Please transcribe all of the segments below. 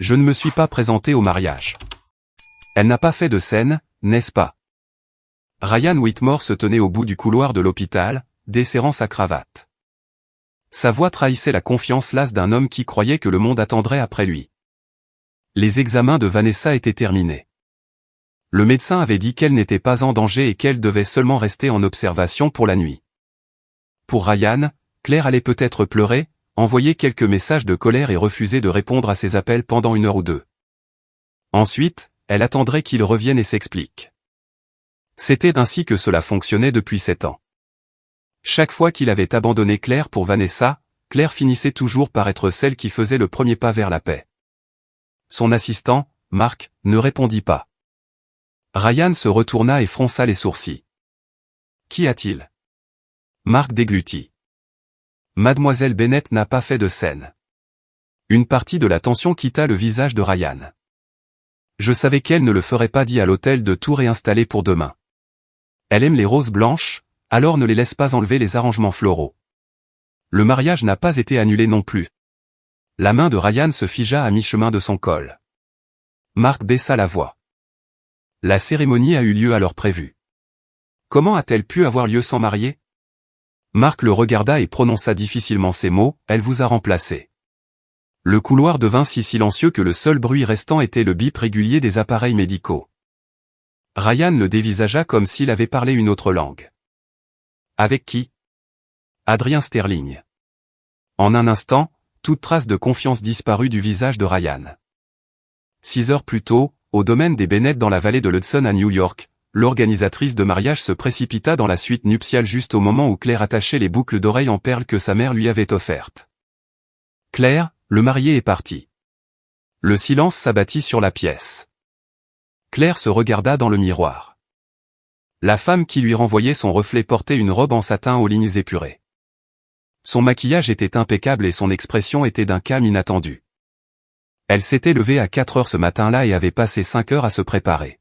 Je ne me suis pas présenté au mariage. Elle n'a pas fait de scène, n'est-ce pas? Ryan Whitmore se tenait au bout du couloir de l'hôpital, desserrant sa cravate. Sa voix trahissait la confiance lasse d'un homme qui croyait que le monde attendrait après lui. Les examens de Vanessa étaient terminés. Le médecin avait dit qu'elle n'était pas en danger et qu'elle devait seulement rester en observation pour la nuit. Pour Ryan, Claire allait peut-être pleurer, envoyer quelques messages de colère et refuser de répondre à ses appels pendant 1 heure ou 2. Ensuite, elle attendrait qu'il revienne et s'explique. C'était ainsi que cela fonctionnait depuis 7 ans. Chaque fois qu'il avait abandonné Claire pour Vanessa, Claire finissait toujours par être celle qui faisait le premier pas vers la paix. Son assistant, Mark, ne répondit pas. Ryan se retourna et fronça les sourcils. Qu'y a-t-il? Mark déglutit. Mademoiselle Bennett n'a pas fait de scène. Une partie de la tension quitta le visage de Ryan. Je savais qu'elle ne le ferait pas, dit à l'hôtel de tout réinstaller pour demain. Elle aime les roses blanches, alors ne les laisse pas enlever les arrangements floraux. Le mariage n'a pas été annulé non plus. La main de Ryan se figea à mi-chemin de son col. Mark baissa la voix. La cérémonie a eu lieu à l'heure prévue. Comment a-t-elle pu avoir lieu sans marier? Mark le regarda et prononça difficilement ces mots, elle vous a remplacé. Le couloir devint si silencieux que le seul bruit restant était le bip régulier des appareils médicaux. Ryan le dévisagea comme s'il avait parlé une autre langue. Avec qui? Adrien Sterling. En un instant, toute trace de confiance disparut du visage de Ryan. 6 heures plus tôt, au domaine des Bennett dans la vallée de l'Hudson à New York, l'organisatrice de mariage se précipita dans la suite nuptiale juste au moment où Claire attachait les boucles d'oreilles en perles que sa mère lui avait offertes. Claire, le marié est parti. Le silence s'abattit sur la pièce. Claire se regarda dans le miroir. La femme qui lui renvoyait son reflet portait une robe en satin aux lignes épurées. Son maquillage était impeccable et son expression était d'un calme inattendu. Elle s'était levée à 4 heures ce matin-là et avait passé 5 heures à se préparer.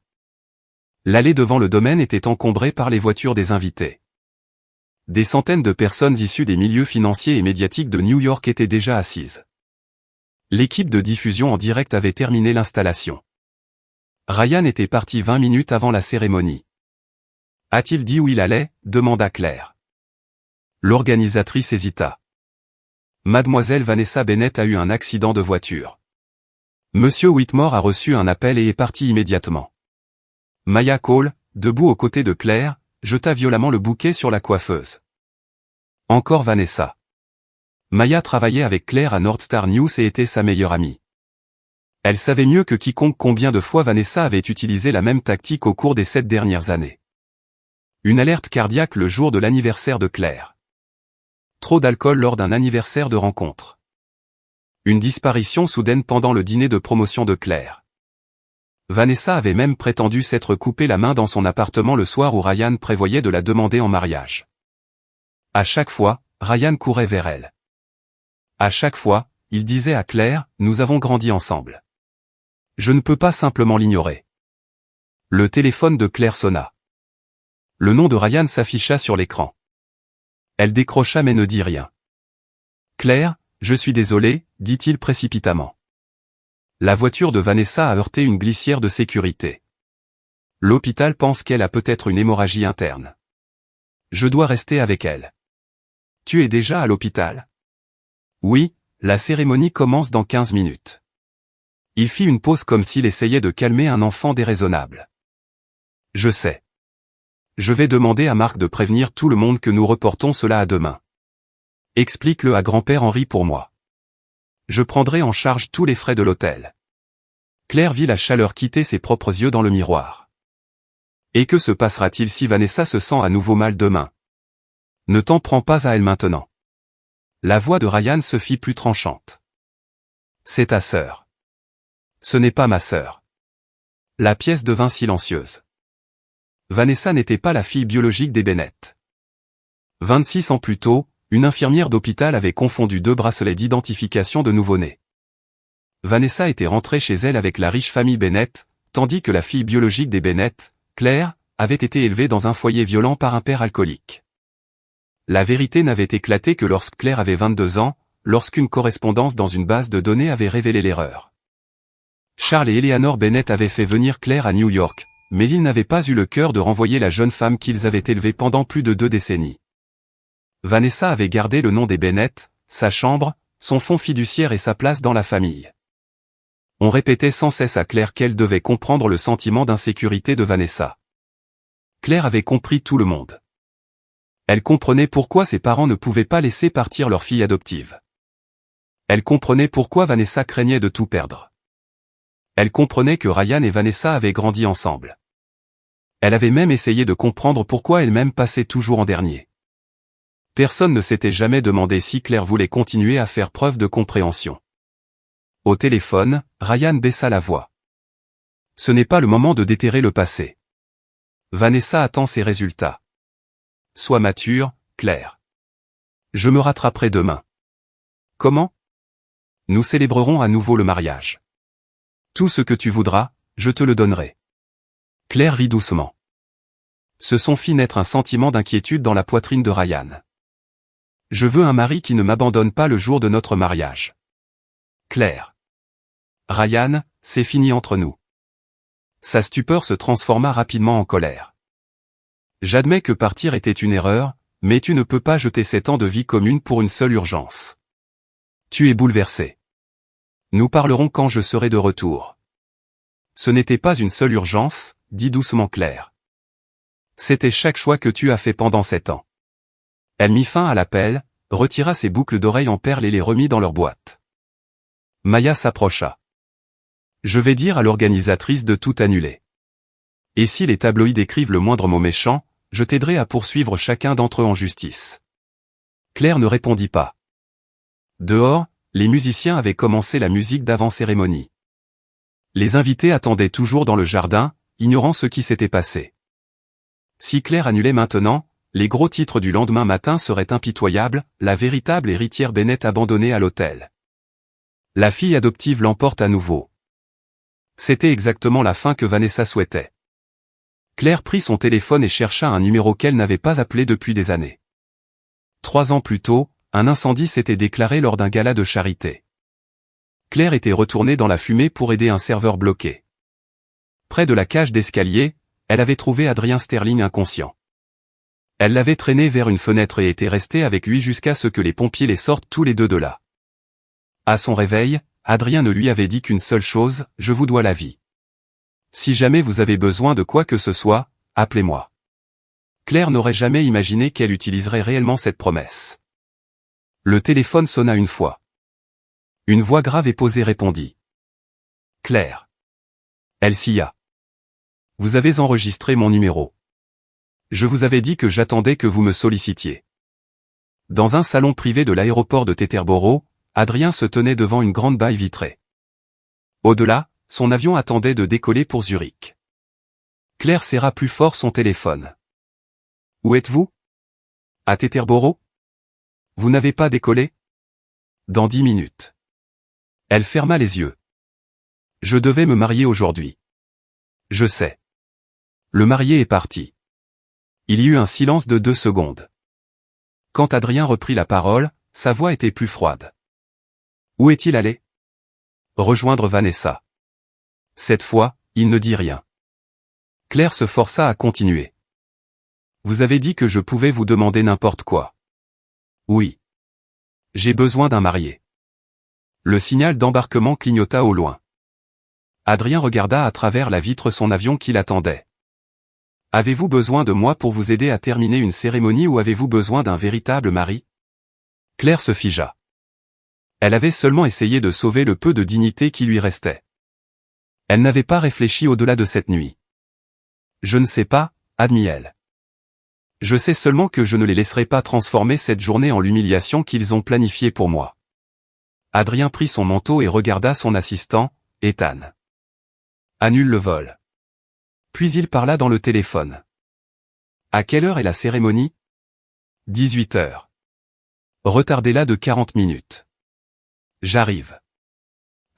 L'allée devant le domaine était encombrée par les voitures des invités. Des centaines de personnes issues des milieux financiers et médiatiques de New York étaient déjà assises. L'équipe de diffusion en direct avait terminé l'installation. Ryan était parti 20 minutes avant la cérémonie. A-t-il dit où il allait? Demanda Claire. L'organisatrice hésita. Mademoiselle Vanessa Bennett a eu un accident de voiture. Monsieur Whitmore a reçu un appel et est parti immédiatement. Maya Cole, debout aux côtés de Claire, jeta violemment le bouquet sur la coiffeuse. Encore Vanessa. Maya travaillait avec Claire à North Star News et était sa meilleure amie. Elle savait mieux que quiconque combien de fois Vanessa avait utilisé la même tactique au cours des 7 dernières années. Une alerte cardiaque le jour de l'anniversaire de Claire. Trop d'alcool lors d'un anniversaire de rencontre. Une disparition soudaine pendant le dîner de promotion de Claire. Vanessa avait même prétendu s'être coupé la main dans son appartement le soir où Ryan prévoyait de la demander en mariage. À chaque fois, Ryan courait vers elle. À chaque fois, il disait à Claire, nous avons grandi ensemble. Je ne peux pas simplement l'ignorer. Le téléphone de Claire sonna. Le nom de Ryan s'afficha sur l'écran. Elle décrocha mais ne dit rien. Claire, je suis désolé, dit-il précipitamment. La voiture de Vanessa a heurté une glissière de sécurité. L'hôpital pense qu'elle a peut-être une hémorragie interne. Je dois rester avec elle. Tu es déjà à l'hôpital? Oui, la cérémonie commence dans 15 minutes. Il fit une pause comme s'il essayait de calmer un enfant déraisonnable. Je sais. Je vais demander à Marc de prévenir tout le monde que nous reportons cela à demain. Explique-le à grand-père Henri pour moi. Je prendrai en charge tous les frais de l'hôtel. Claire vit la chaleur quitter ses propres yeux dans le miroir. Et que se passera-t-il si Vanessa se sent à nouveau mal demain? Ne t'en prends pas à elle maintenant. La voix de Ryan se fit plus tranchante. C'est ta sœur. Ce n'est pas ma sœur. La pièce devint silencieuse. Vanessa n'était pas la fille biologique des Bennett. 26 ans plus tôt, une infirmière d'hôpital avait confondu 2 bracelets d'identification de nouveau-nés. Vanessa était rentrée chez elle avec la riche famille Bennett, tandis que la fille biologique des Bennett, Claire, avait été élevée dans un foyer violent par un père alcoolique. La vérité n'avait éclaté que lorsque Claire avait 22 ans, lorsqu'une correspondance dans une base de données avait révélé l'erreur. Charles et Eleanor Bennett avaient fait venir Claire à New York, mais ils n'avaient pas eu le cœur de renvoyer la jeune femme qu'ils avaient élevée pendant plus de 2 décennies. Vanessa avait gardé le nom des Bennett, sa chambre, son fonds fiduciaire et sa place dans la famille. On répétait sans cesse à Claire qu'elle devait comprendre le sentiment d'insécurité de Vanessa. Claire avait compris tout le monde. Elle comprenait pourquoi ses parents ne pouvaient pas laisser partir leur fille adoptive. Elle comprenait pourquoi Vanessa craignait de tout perdre. Elle comprenait que Ryan et Vanessa avaient grandi ensemble. Elle avait même essayé de comprendre pourquoi elle-même passait toujours en dernier. Personne ne s'était jamais demandé si Claire voulait continuer à faire preuve de compréhension. Au téléphone, Ryan baissa la voix. Ce n'est pas le moment de déterrer le passé. Vanessa attend ses résultats. Sois mature, Claire. Je me rattraperai demain. Comment? Nous célébrerons à nouveau le mariage. Tout ce que tu voudras, je te le donnerai. Claire rit doucement. Ce son fit naître un sentiment d'inquiétude dans la poitrine de Ryan. Je veux un mari qui ne m'abandonne pas le jour de notre mariage. Claire. Ryan, c'est fini entre nous. Sa stupeur se transforma rapidement en colère. J'admets que partir était une erreur, mais tu ne peux pas jeter 7 ans de vie commune pour une seule urgence. Tu es bouleversé. Nous parlerons quand je serai de retour. Ce n'était pas une seule urgence, dit doucement Claire. C'était chaque choix que tu as fait pendant 7 ans. Elle mit fin à l'appel, retira ses boucles d'oreilles en perles et les remit dans leur boîte. Maya s'approcha. Je vais dire à l'organisatrice de tout annuler. Et si les tabloïds écrivent le moindre mot méchant, je t'aiderai à poursuivre chacun d'entre eux en justice. Claire ne répondit pas. Dehors, les musiciens avaient commencé la musique d'avant-cérémonie. Les invités attendaient toujours dans le jardin, ignorant ce qui s'était passé. Si Claire annulait maintenant, les gros titres du lendemain matin seraient impitoyables, la véritable héritière Bennett abandonnée à l'hôtel. La fille adoptive l'emporte à nouveau. C'était exactement la fin que Vanessa souhaitait. Claire prit son téléphone et chercha un numéro qu'elle n'avait pas appelé depuis des années. 3 ans plus tôt, un incendie s'était déclaré lors d'un gala de charité. Claire était retournée dans la fumée pour aider un serveur bloqué. Près de la cage d'escalier, elle avait trouvé Adrien Sterling inconscient. Elle l'avait traîné vers une fenêtre et était restée avec lui jusqu'à ce que les pompiers les sortent tous les deux de là. À son réveil, Adrien ne lui avait dit qu'une seule chose, « Je vous dois la vie. Si jamais vous avez besoin de quoi que ce soit, appelez-moi. » Claire n'aurait jamais imaginé qu'elle utiliserait réellement cette promesse. Le téléphone sonna une fois. Une voix grave et posée répondit. « Claire. » Elle sia. « Vous avez enregistré mon numéro. Je vous avais dit que j'attendais que vous me sollicitiez. » Dans un salon privé de l'aéroport de Teterboro, Adrien se tenait devant une grande baille vitrée. Au-delà, son avion attendait de décoller pour Zurich. Claire serra plus fort son téléphone. « Où êtes-vous? À Teterboro? Vous n'avez pas décollé? Dans 10 minutes. » Elle ferma les yeux. « Je devais me marier aujourd'hui. » « Je sais. » Le marié est parti. Il y eut un silence de 2 secondes. Quand Adrien reprit la parole, sa voix était plus froide. Où est-il allé? Rejoindre Vanessa. Cette fois, il ne dit rien. Claire se força à continuer. Vous avez dit que je pouvais vous demander n'importe quoi. Oui. J'ai besoin d'un marié. Le signal d'embarquement clignota au loin. Adrien regarda à travers la vitre son avion qui l'attendait. Avez-vous besoin de moi pour vous aider à terminer une cérémonie ou avez-vous besoin d'un véritable mari? Claire se figea. Elle avait seulement essayé de sauver le peu de dignité qui lui restait. Elle n'avait pas réfléchi au-delà de cette nuit. Je ne sais pas, admit-elle. Je sais seulement que je ne les laisserai pas transformer cette journée en l'humiliation qu'ils ont planifiée pour moi. Adrien prit son manteau et regarda son assistant, Ethan. Annule le vol. Puis il parla dans le téléphone. À quelle heure est la cérémonie? 18 heures. Retardez-la de 40 minutes. J'arrive.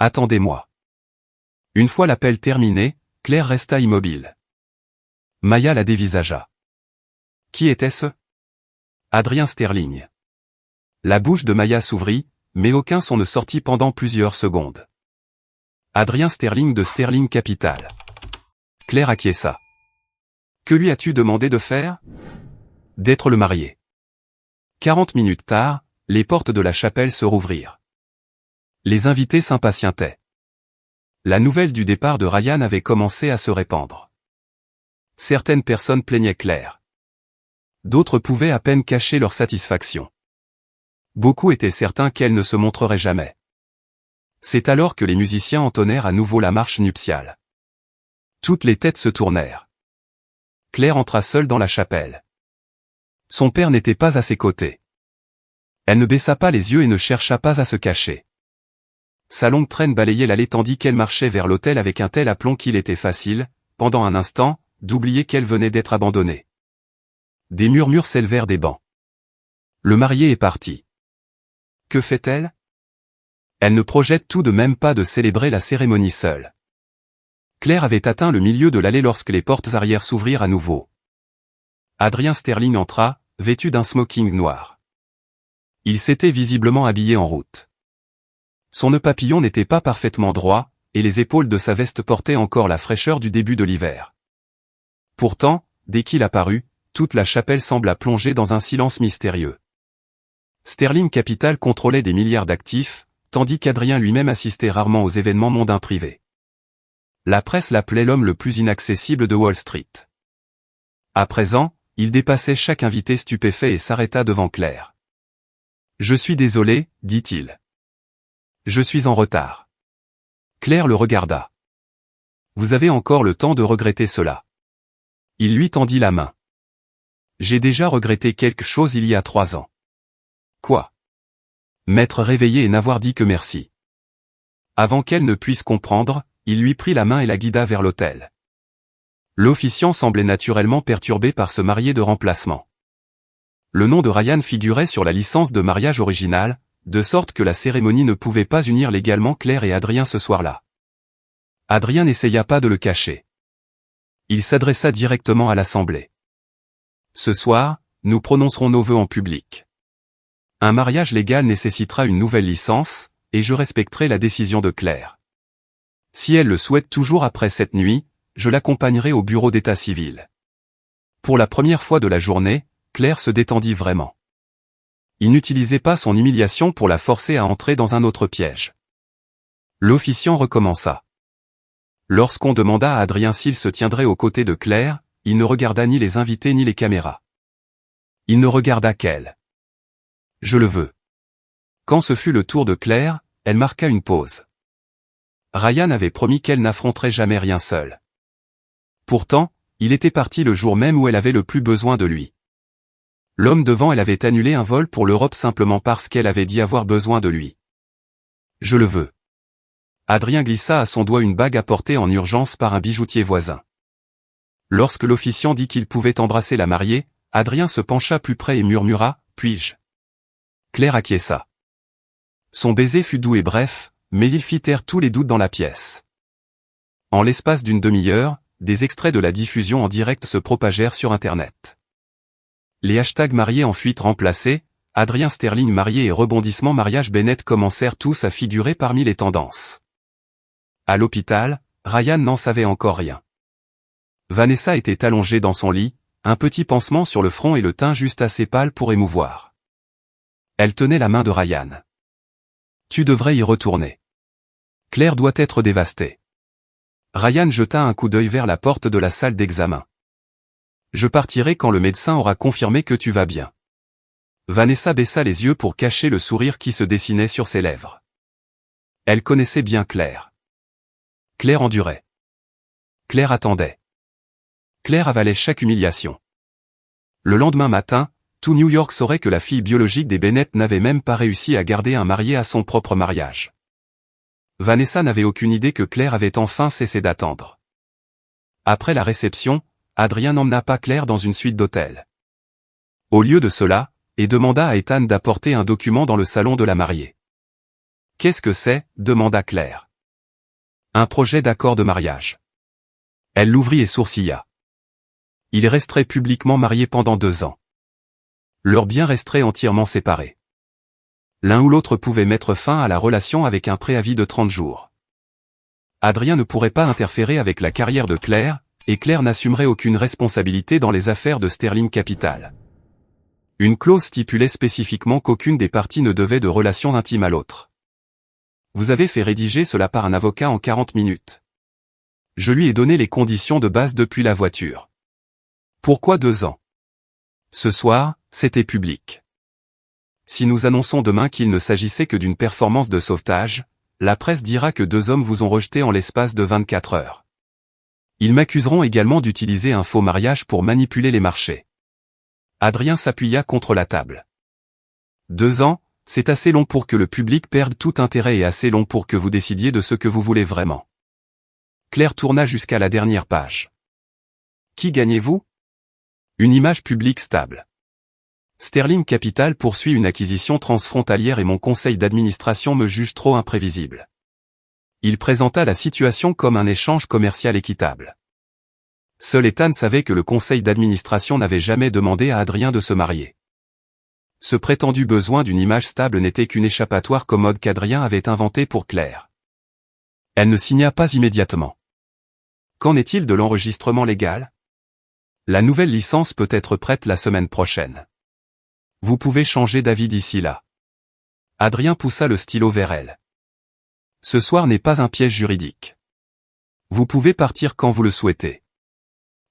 Attendez-moi. Une fois l'appel terminé, Claire resta immobile. Maya la dévisagea. Qui était-ce? Adrien Sterling. La bouche de Maya s'ouvrit, mais aucun son ne sortit pendant plusieurs secondes. Adrien Sterling de Sterling Capital. Claire acquiesça. Que lui as-tu demandé de faire? D'être le marié. 40 minutes tard, les portes de la chapelle se rouvrirent. Les invités s'impatientaient. La nouvelle du départ de Ryan avait commencé à se répandre. Certaines personnes plaignaient Claire. D'autres pouvaient à peine cacher leur satisfaction. Beaucoup étaient certains qu'elle ne se montrerait jamais. C'est alors que les musiciens entonnèrent à nouveau la marche nuptiale. Toutes les têtes se tournèrent. Claire entra seule dans la chapelle. Son père n'était pas à ses côtés. Elle ne baissa pas les yeux et ne chercha pas à se cacher. Sa longue traîne balayait l'allée tandis qu'elle marchait vers l'autel avec un tel aplomb qu'il était facile, pendant un instant, d'oublier qu'elle venait d'être abandonnée. Des murmures s'élevèrent des bancs. Le marié est parti. Que fait-elle? Elle ne projette tout de même pas de célébrer la cérémonie seule. Claire avait atteint le milieu de l'allée lorsque les portes arrière s'ouvrirent à nouveau. Adrien Sterling entra, vêtu d'un smoking noir. Il s'était visiblement habillé en route. Son nœud papillon n'était pas parfaitement droit, et les épaules de sa veste portaient encore la fraîcheur du début de l'hiver. Pourtant, dès qu'il apparut, toute la chapelle sembla plongée dans un silence mystérieux. Sterling Capital contrôlait des milliards d'actifs, tandis qu'Adrien lui-même assistait rarement aux événements mondains privés. La presse l'appelait l'homme le plus inaccessible de Wall Street. À présent, il dépassait chaque invité stupéfait et s'arrêta devant Claire. « Je suis désolé, dit-il. Je suis en retard. » Claire le regarda. « Vous avez encore le temps de regretter cela. » Il lui tendit la main. « J'ai déjà regretté quelque chose il y a 3 ans. » Quoi? M'être réveillé et n'avoir dit que merci. Avant qu'elle ne puisse comprendre, il lui prit la main et la guida vers l'autel. L'officiant semblait naturellement perturbé par ce marié de remplacement. Le nom de Ryan figurait sur la licence de mariage originale, de sorte que la cérémonie ne pouvait pas unir légalement Claire et Adrien ce soir-là. Adrien n'essaya pas de le cacher. Il s'adressa directement à l'assemblée. Ce soir, nous prononcerons nos vœux en public. Un mariage légal nécessitera une nouvelle licence, et je respecterai la décision de Claire. Si elle le souhaite toujours après cette nuit, je l'accompagnerai au bureau d'état civil. Pour la première fois de la journée, Claire se détendit vraiment. Il n'utilisait pas son humiliation pour la forcer à entrer dans un autre piège. L'officiant recommença. Lorsqu'on demanda à Adrien s'il se tiendrait aux côtés de Claire, il ne regarda ni les invités ni les caméras. Il ne regarda qu'elle. Je le veux. Quand ce fut le tour de Claire, elle marqua une pause. Ryan avait promis qu'elle n'affronterait jamais rien seule. Pourtant, il était parti le jour même où elle avait le plus besoin de lui. L'homme devant elle avait annulé un vol pour l'Europe simplement parce qu'elle avait dit avoir besoin de lui. Je le veux. Adrien glissa à son doigt une bague apportée en urgence par un bijoutier voisin. Lorsque l'officiant dit qu'il pouvait embrasser la mariée, Adrien se pencha plus près et murmura « Puis-je » Claire acquiesça. Son baiser fut doux et bref, mais il fit taire tous les doutes dans la pièce. En l'espace d'une demi-heure, des extraits de la diffusion en direct se propagèrent sur Internet. Les hashtags mariés en fuite remplacés, Adrien Sterling marié et rebondissement mariage Bennett commencèrent tous à figurer parmi les tendances. À l'hôpital, Ryan n'en savait encore rien. Vanessa était allongée dans son lit, un petit pansement sur le front et le teint juste assez pâle pour émouvoir. Elle tenait la main de Ryan. « Tu devrais y retourner. Claire doit être dévastée. » Ryan jeta un coup d'œil vers la porte de la salle d'examen. « Je partirai quand le médecin aura confirmé que tu vas bien. » Vanessa baissa les yeux pour cacher le sourire qui se dessinait sur ses lèvres. Elle connaissait bien Claire. Claire endurait. Claire attendait. Claire avalait chaque humiliation. Le lendemain matin, tout New York saurait que la fille biologique des Bennett n'avait même pas réussi à garder un marié à son propre mariage. Vanessa n'avait aucune idée que Claire avait enfin cessé d'attendre. Après la réception, Adrien n'emmena pas Claire dans une suite d'hôtels. Au lieu de cela, et demanda à Ethan d'apporter un document dans le salon de la mariée. « Qu'est-ce que c'est » demanda Claire. « Un projet d'accord de mariage. » Elle l'ouvrit et sourcilla. Ils resteraient publiquement mariés pendant 2 ans. Leurs biens resteraient entièrement séparés. L'un ou l'autre pouvait mettre fin à la relation avec un préavis de 30 jours. Adrien ne pourrait pas interférer avec la carrière de Claire, et Claire n'assumerait aucune responsabilité dans les affaires de Sterling Capital. Une clause stipulait spécifiquement qu'aucune des parties ne devait de relation intime à l'autre. Vous avez fait rédiger cela par un avocat en 40 minutes. Je lui ai donné les conditions de base depuis la voiture. Pourquoi 2 ans? Ce soir, c'était public. Si nous annonçons demain qu'il ne s'agissait que d'une performance de sauvetage, la presse dira que 2 hommes vous ont rejeté en l'espace de 24 heures. Ils m'accuseront également d'utiliser un faux mariage pour manipuler les marchés. Adrien s'appuya contre la table. 2 ans, c'est assez long pour que le public perde tout intérêt et assez long pour que vous décidiez de ce que vous voulez vraiment. Claire tourna jusqu'à la dernière page. Qui gagnez-vous? Une image publique stable. Sterling Capital poursuit une acquisition transfrontalière et mon conseil d'administration me juge trop imprévisible. Il présenta la situation comme un échange commercial équitable. Seul Ethan savait que le conseil d'administration n'avait jamais demandé à Adrien de se marier. Ce prétendu besoin d'une image stable n'était qu'une échappatoire commode qu'Adrien avait inventée pour Claire. Elle ne signa pas immédiatement. Qu'en est-il de l'enregistrement légal? La nouvelle licence peut être prête la semaine prochaine. Vous pouvez changer d'avis d'ici là. Adrien poussa le stylo vers elle. Ce soir n'est pas un piège juridique. Vous pouvez partir quand vous le souhaitez.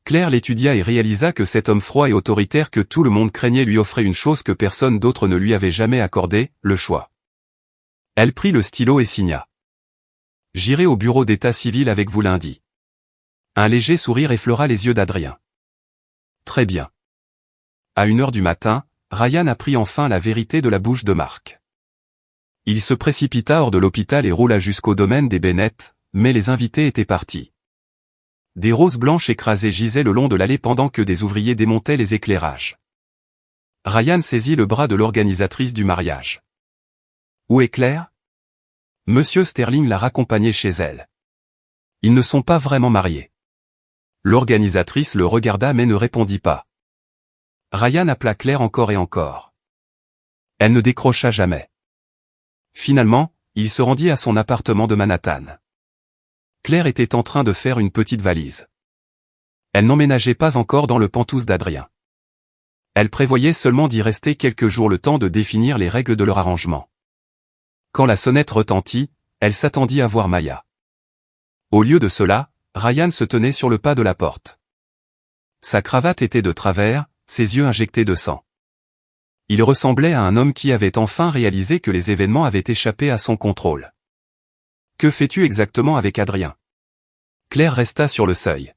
Claire l'étudia et réalisa que cet homme froid et autoritaire que tout le monde craignait lui offrait une chose que personne d'autre ne lui avait jamais accordée, le choix. Elle prit le stylo et signa. J'irai au bureau d'état civil avec vous lundi. Un léger sourire effleura les yeux d'Adrien. Très bien. À 1h du matin, Ryan apprit enfin la vérité de la bouche de Mark. Il se précipita hors de l'hôpital et roula jusqu'au domaine des Bennett, mais les invités étaient partis. Des roses blanches écrasées gisaient le long de l'allée pendant que des ouvriers démontaient les éclairages. Ryan saisit le bras de l'organisatrice du mariage. Où est Claire? Monsieur Sterling l'a raccompagnée chez elle. Ils ne sont pas vraiment mariés. L'organisatrice le regarda mais ne répondit pas. Ryan appela Claire encore et encore. Elle ne décrocha jamais. Finalement, il se rendit à son appartement de Manhattan. Claire était en train de faire une petite valise. Elle n'emménageait pas encore dans le pantouse d'Adrien. Elle prévoyait seulement d'y rester quelques jours le temps de définir les règles de leur arrangement. Quand la sonnette retentit, elle s'attendit à voir Maya. Au lieu de cela, Ryan se tenait sur le pas de la porte. Sa cravate était de travers, ses yeux injectés de sang. Il ressemblait à un homme qui avait enfin réalisé que les événements avaient échappé à son contrôle. Que fais-tu exactement avec Adrien? Claire resta sur le seuil.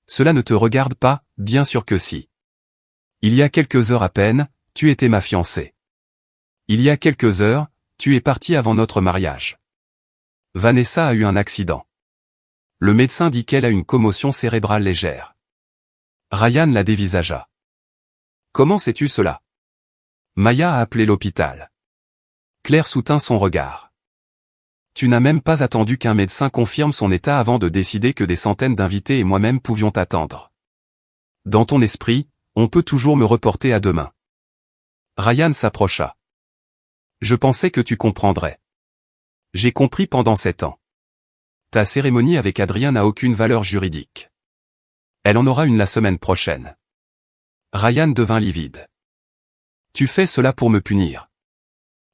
Cela ne te regarde pas, bien sûr que si. Il y a quelques heures à peine, tu étais ma fiancée. Il y a quelques heures, tu es parti avant notre mariage. Vanessa a eu un accident. Le médecin dit qu'elle a une commotion cérébrale légère. Ryan la dévisagea. Comment sais-tu cela? Maya a appelé l'hôpital. Claire soutint son regard. Tu n'as même pas attendu qu'un médecin confirme son état avant de décider que des centaines d'invités et moi-même pouvions attendre. Dans ton esprit, on peut toujours me reporter à demain. Ryan s'approcha. Je pensais que tu comprendrais. J'ai compris pendant 7 ans. Ta cérémonie avec Adrien n'a aucune valeur juridique. Elle en aura une la semaine prochaine. Ryan devint livide. Tu fais cela pour me punir.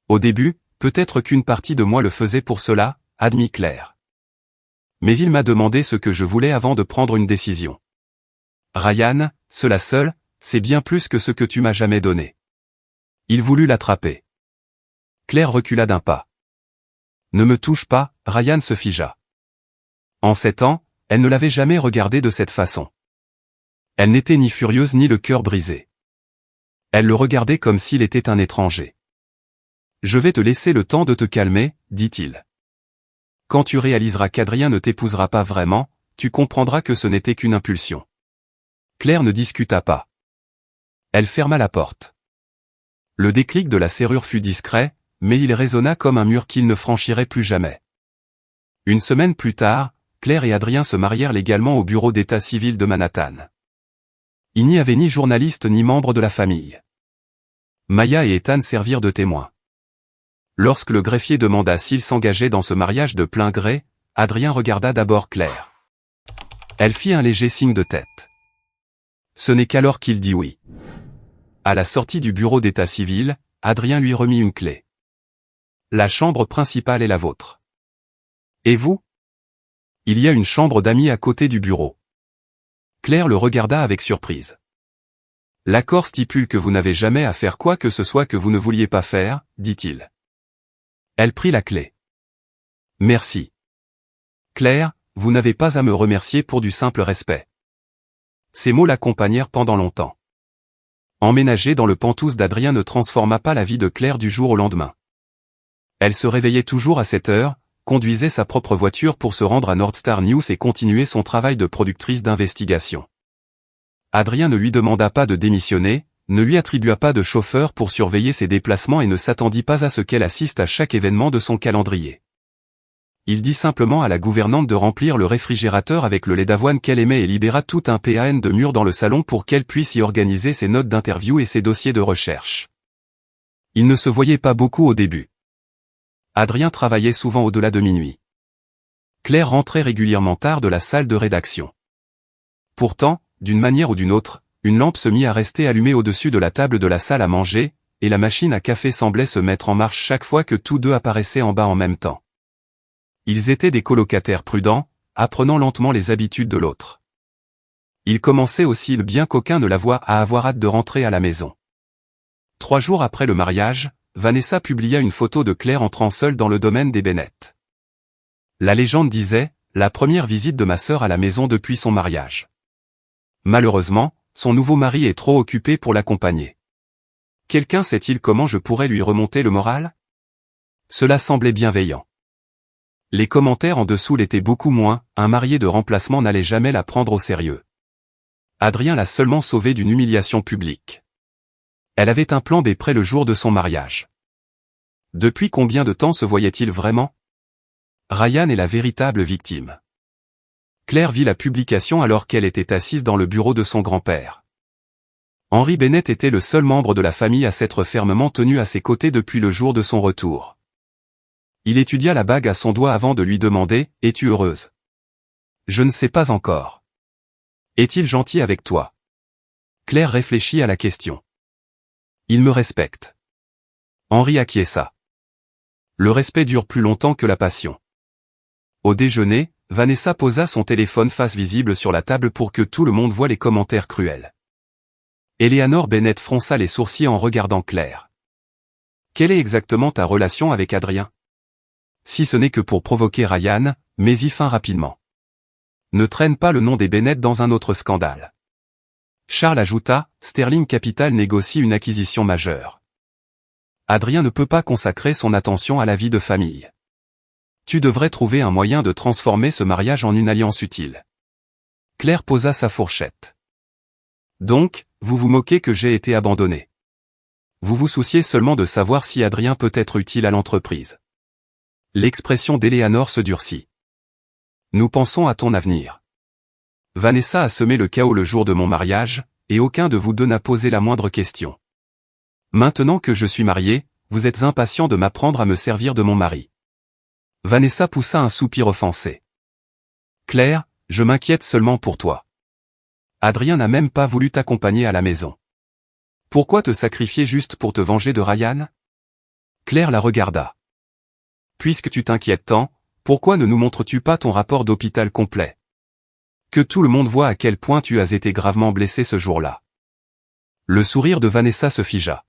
Au début, peut-être qu'une partie de moi le faisait pour cela, admit Claire. Mais il m'a demandé ce que je voulais avant de prendre une décision. Ryan, cela seul, c'est bien plus que ce que tu m'as jamais donné. Il voulut l'attraper. Claire recula d'un pas. Ne me touche pas, Ryan se figea. En 7 ans, elle ne l'avait jamais regardé de cette façon. Elle n'était ni furieuse ni le cœur brisé. Elle le regardait comme s'il était un étranger. Je vais te laisser le temps de te calmer, dit-il. Quand tu réaliseras qu'Adrien ne t'épousera pas vraiment, tu comprendras que ce n'était qu'une impulsion. Claire ne discuta pas. Elle ferma la porte. Le déclic de la serrure fut discret, mais il résonna comme un mur qu'il ne franchirait plus jamais. Une semaine plus tard, Claire et Adrien se marièrent légalement au bureau d'état civil de Manhattan. Il n'y avait ni journaliste ni membre de la famille. Maya et Ethan servirent de témoins. Lorsque le greffier demanda s'ils s'engageaient dans ce mariage de plein gré, Adrien regarda d'abord Claire. Elle fit un léger signe de tête. Ce n'est qu'alors qu'il dit oui. À la sortie du bureau d'état civil, Adrien lui remit une clé. La chambre principale est la vôtre. Et vous? Il y a une chambre d'amis à côté du bureau. Claire le regarda avec surprise. L'accord stipule que vous n'avez jamais à faire quoi que ce soit que vous ne vouliez pas faire, dit-il. Elle prit la clé. Merci. Claire, vous n'avez pas à me remercier pour du simple respect. Ces mots l'accompagnèrent pendant longtemps. Emménager dans le Penthouse d'Adrien ne transforma pas la vie de Claire du jour au lendemain. Elle se réveillait toujours à 7 heures, conduisait sa propre voiture pour se rendre à Nordstar News et continuer son travail de productrice d'investigation. Adrien ne lui demanda pas de démissionner, ne lui attribua pas de chauffeur pour surveiller ses déplacements et ne s'attendit pas à ce qu'elle assiste à chaque événement de son calendrier. Il dit simplement à la gouvernante de remplir le réfrigérateur avec le lait d'avoine qu'elle aimait et libéra tout un PAN de mur dans le salon pour qu'elle puisse y organiser ses notes d'interview et ses dossiers de recherche. Ils ne se voyaient pas beaucoup au début. Adrien travaillait souvent au-delà de minuit. Claire rentrait régulièrement tard de la salle de rédaction. Pourtant, d'une manière ou d'une autre, une lampe se mit à rester allumée au-dessus de la table de la salle à manger, et la machine à café semblait se mettre en marche chaque fois que tous deux apparaissaient en bas en même temps. Ils étaient des colocataires prudents, apprenant lentement les habitudes de l'autre. Il commençait aussi, bien qu'aucun ne la voie, à avoir hâte de rentrer à la maison. 3 jours après le mariage, Vanessa publia une photo de Claire entrant seule dans le domaine des Bennett. La légende disait, la première visite de ma sœur à la maison depuis son mariage. Malheureusement, son nouveau mari est trop occupé pour l'accompagner. Quelqu'un sait-il comment je pourrais lui remonter le moral? Cela semblait bienveillant. Les commentaires en dessous l'étaient beaucoup moins, un marié de remplacement n'allait jamais la prendre au sérieux. Adrien l'a seulement sauvée d'une humiliation publique. Elle avait un plan B prêt le jour de son mariage. Depuis combien de temps se voyait-il vraiment? Ryan est la véritable victime. Claire vit la publication alors qu'elle était assise dans le bureau de son grand-père. Henry Bennett était le seul membre de la famille à s'être fermement tenu à ses côtés depuis le jour de son retour. Il étudia la bague à son doigt avant de lui demander « Es-tu heureuse ?» « Je ne sais pas encore. »« Est-il gentil avec toi ?» Claire réfléchit à la question. « Il me respecte. » Henry acquiesça. Le respect dure plus longtemps que la passion. Au déjeuner, Vanessa posa son téléphone face visible sur la table pour que tout le monde voie les commentaires cruels. Eleanor Bennett fronça les sourcils en regardant Claire. « Quelle est exactement ta relation avec Adrien ? Si ce n'est que pour provoquer Ryan, mets-y fin rapidement. Ne traîne pas le nom des Bennett dans un autre scandale. » Charles ajouta, Sterling Capital négocie une acquisition majeure. Adrien ne peut pas consacrer son attention à la vie de famille. Tu devrais trouver un moyen de transformer ce mariage en une alliance utile. Claire posa sa fourchette. Donc, vous vous moquez que j'ai été abandonné. Vous vous souciez seulement de savoir si Adrien peut être utile à l'entreprise. L'expression d'Eleanor se durcit. Nous pensons à ton avenir. Vanessa a semé le chaos le jour de mon mariage, et aucun de vous deux n'a posé la moindre question. Maintenant que je suis marié, vous êtes impatient de m'apprendre à me servir de mon mari. Vanessa poussa un soupir offensé. Claire, je m'inquiète seulement pour toi. Adrien n'a même pas voulu t'accompagner à la maison. Pourquoi te sacrifier juste pour te venger de Ryan? Claire la regarda. Puisque tu t'inquiètes tant, pourquoi ne nous montres-tu pas ton rapport d'hôpital complet? Que tout le monde voit à quel point tu as été gravement blessé ce jour-là. Le sourire de Vanessa se figea.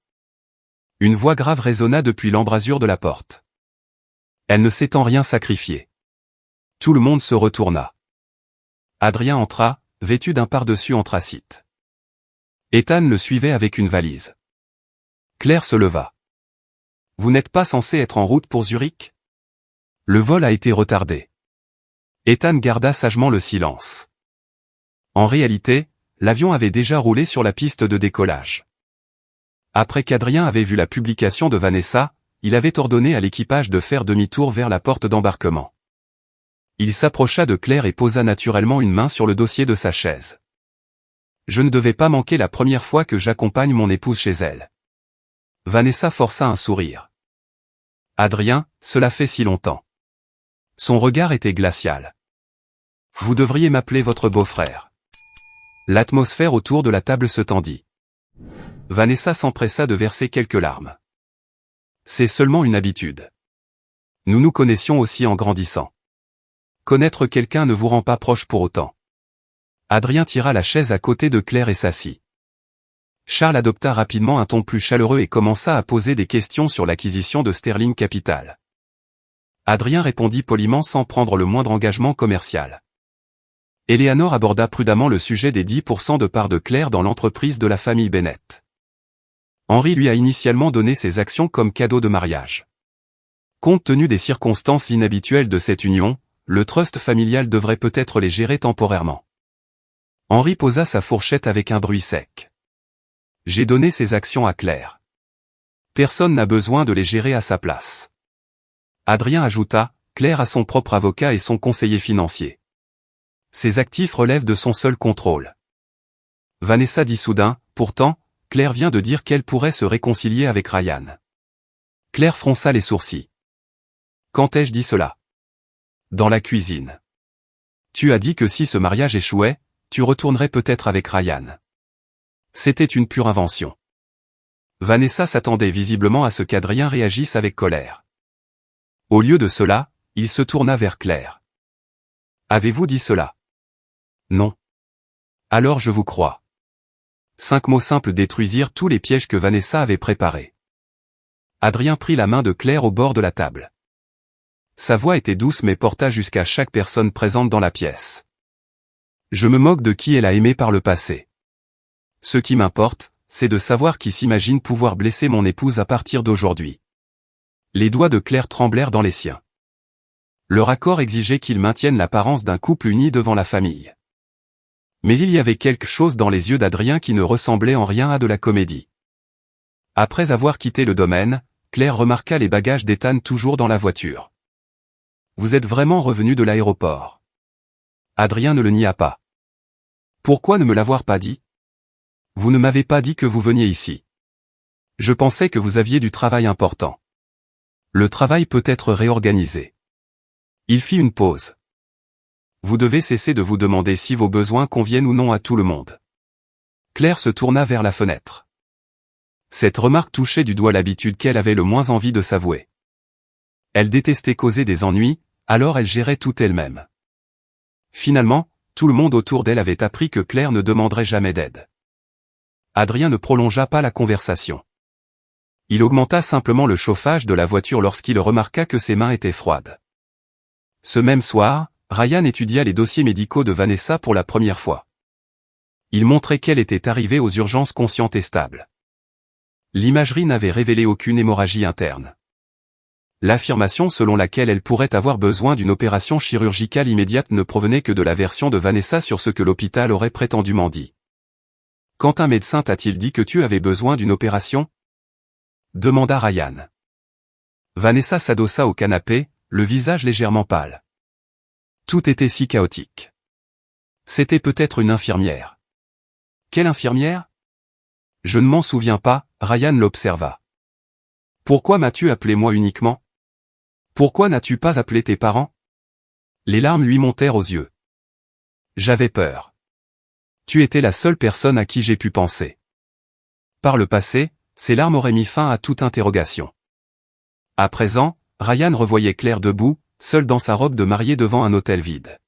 Une voix grave résonna depuis l'embrasure de la porte. Elle ne s'étant rien sacrifié. Tout le monde se retourna. Adrien entra, vêtu d'un pardessus anthracite. Ethan le suivait avec une valise. Claire se leva. Vous n'êtes pas censé être en route pour Zurich? Le vol a été retardé. Ethan garda sagement le silence. En réalité, l'avion avait déjà roulé sur la piste de décollage. Après qu'Adrien avait vu la publication de Vanessa, il avait ordonné à l'équipage de faire demi-tour vers la porte d'embarquement. Il s'approcha de Claire et posa naturellement une main sur le dossier de sa chaise. Je ne devais pas manquer la première fois que j'accompagne mon épouse chez elle. Vanessa força un sourire. Adrien, cela fait si longtemps. Son regard était glacial. Vous devriez m'appeler votre beau-frère. L'atmosphère autour de la table se tendit. Vanessa s'empressa de verser quelques larmes. C'est seulement une habitude. Nous nous connaissions aussi en grandissant. Connaître quelqu'un ne vous rend pas proche pour autant. Adrien tira la chaise à côté de Claire et s'assit. Charles adopta rapidement un ton plus chaleureux et commença à poser des questions sur l'acquisition de Sterling Capital. Adrien répondit poliment sans prendre le moindre engagement commercial. Eleanor aborda prudemment le sujet des 10% de part de Claire dans l'entreprise de la famille Bennett. Henry lui a initialement donné ses actions comme cadeau de mariage. Compte tenu des circonstances inhabituelles de cette union, le trust familial devrait peut-être les gérer temporairement. Henry posa sa fourchette avec un bruit sec. J'ai donné ces actions à Claire. Personne n'a besoin de les gérer à sa place. Adrien ajouta, Claire a son propre avocat et son conseiller financier. Ses actifs relèvent de son seul contrôle. Vanessa dit soudain, pourtant, Claire vient de dire qu'elle pourrait se réconcilier avec Ryan. Claire fronça les sourcils. Quand ai-je dit cela? Dans la cuisine. Tu as dit que si ce mariage échouait, tu retournerais peut-être avec Ryan. C'était une pure invention. Vanessa s'attendait visiblement à ce qu'Adrien réagisse avec colère. Au lieu de cela, il se tourna vers Claire. Avez-vous dit cela? Non. Alors je vous crois. 5 mots simples détruisirent tous les pièges que Vanessa avait préparés. Adrien prit la main de Claire au bord de la table. Sa voix était douce mais porta jusqu'à chaque personne présente dans la pièce. Je me moque de qui elle a aimé par le passé. Ce qui m'importe, c'est de savoir qui s'imagine pouvoir blesser mon épouse à partir d'aujourd'hui. Les doigts de Claire tremblèrent dans les siens. Leur accord exigeait qu'ils maintiennent l'apparence d'un couple uni devant la famille. Mais il y avait quelque chose dans les yeux d'Adrien qui ne ressemblait en rien à de la comédie. Après avoir quitté le domaine, Claire remarqua les bagages d'Ethan toujours dans la voiture. Vous êtes vraiment revenu de l'aéroport. Adrien ne le nia pas. Pourquoi ne me l'avoir pas dit? Vous ne m'avez pas dit que vous veniez ici. Je pensais que vous aviez du travail important. Le travail peut être réorganisé. Il fit une pause. Vous devez cesser de vous demander si vos besoins conviennent ou non à tout le monde. Claire se tourna vers la fenêtre. Cette remarque touchait du doigt l'habitude qu'elle avait le moins envie de s'avouer. Elle détestait causer des ennuis, alors elle gérait tout elle-même. Finalement, tout le monde autour d'elle avait appris que Claire ne demanderait jamais d'aide. Adrien ne prolongea pas la conversation. Il augmenta simplement le chauffage de la voiture lorsqu'il remarqua que ses mains étaient froides. Ce même soir, Ryan étudia les dossiers médicaux de Vanessa pour la première fois. Il montrait qu'elle était arrivée aux urgences consciente et stable. L'imagerie n'avait révélé aucune hémorragie interne. L'affirmation selon laquelle elle pourrait avoir besoin d'une opération chirurgicale immédiate ne provenait que de la version de Vanessa sur ce que l'hôpital aurait prétendument dit. Quand un médecin t'a-t-il dit que tu avais besoin d'une opération? Demanda Ryan. Vanessa s'adossa au canapé, le visage légèrement pâle. Tout était si chaotique. C'était peut-être une infirmière. Quelle infirmière? Je ne m'en souviens pas, Ryan l'observa. Pourquoi m'as-tu appelé moi uniquement? Pourquoi n'as-tu pas appelé tes parents? Les larmes lui montèrent aux yeux. J'avais peur. Tu étais la seule personne à qui j'ai pu penser. Par le passé, ces larmes auraient mis fin à toute interrogation. À présent, Ryan revoyait Claire debout, seule dans sa robe de mariée devant un hôtel vide.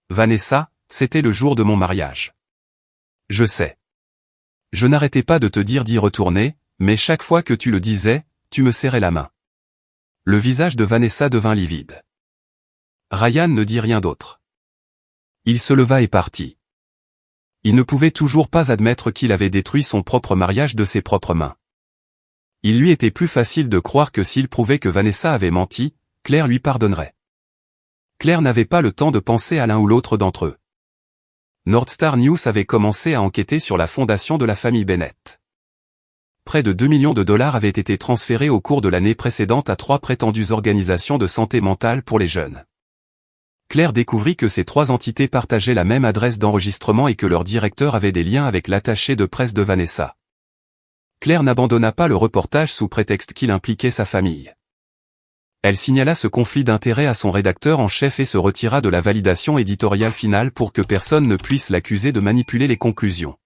Vanessa, c'était le jour de mon mariage. Je sais. Je n'arrêtais pas de te dire d'y retourner, mais chaque fois que tu le disais, tu me serrais la main. Le visage de Vanessa devint livide. Ryan ne dit rien d'autre. Il se leva et partit. Il ne pouvait toujours pas admettre qu'il avait détruit son propre mariage de ses propres mains. Il lui était plus facile de croire que s'il prouvait que Vanessa avait menti, Claire lui pardonnerait. Claire n'avait pas le temps de penser à l'un ou l'autre d'entre eux. Northstar News avait commencé à enquêter sur la fondation de la famille Bennett. Près de 2 millions de dollars avaient été transférés au cours de l'année précédente à 3 prétendues organisations de santé mentale pour les jeunes. Claire découvrit que ces 3 entités partageaient la même adresse d'enregistrement et que leur directeur avait des liens avec l'attaché de presse de Vanessa. Claire n'abandonna pas le reportage sous prétexte qu'il impliquait sa famille. Elle signala ce conflit d'intérêts à son rédacteur en chef et se retira de la validation éditoriale finale pour que personne ne puisse l'accuser de manipuler les conclusions.